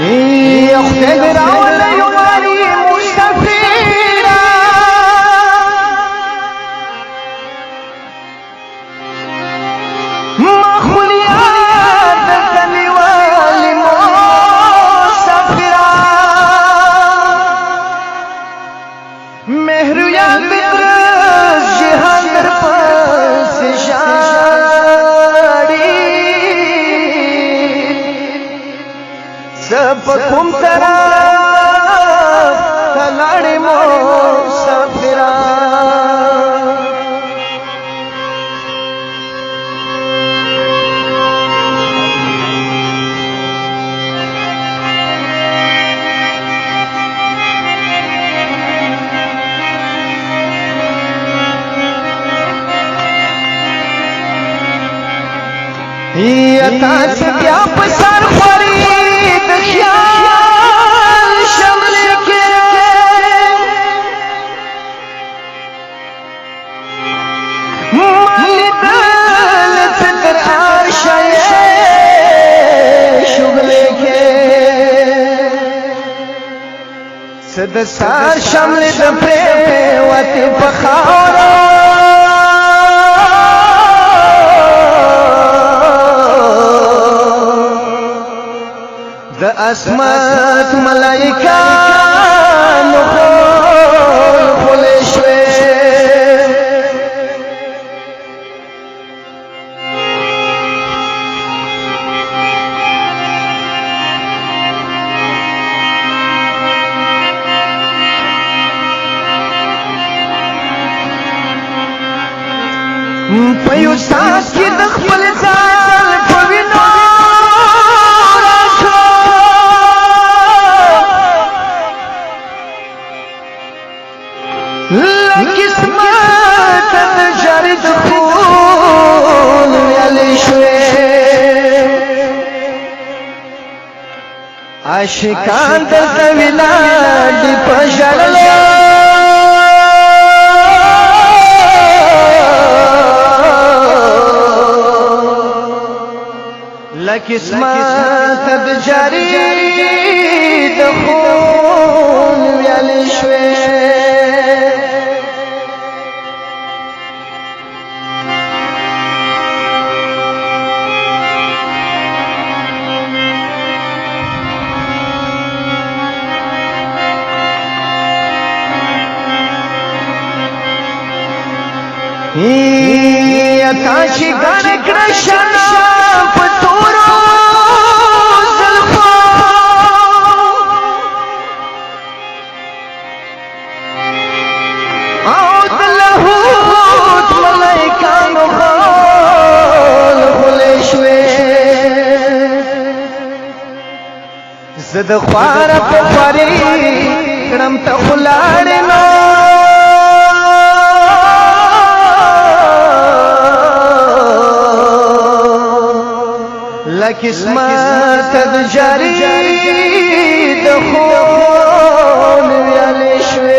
خدای راولې یوالي مستفیرا مخولیات کلیوالی مستفیرا مهرو یا بدرز جهان در پس شاڑی سب کم طرف تلاڑی مسافرہ یتا سے بیا پسر خورید خیال شمل کے مالی دل فکر عرشای شغل کے صد سار شمل دپرے وطی پخاورا اسمت ملائکہ نخول خلشوے پیو ساس کی دخبل زال پوینو قسمت جاری دخول ویالی شوی عاشقان دلتا ویلاڈی پشارلو لقسمت جاری دخول ویالی شوی یتاشی گان کرشنا پتورو زلفو او دلہوت ملائکانو خول خلشوی زد خوارا پخواری کرم تا خلاڑنو لقسمت جاری دخول ویالی شوی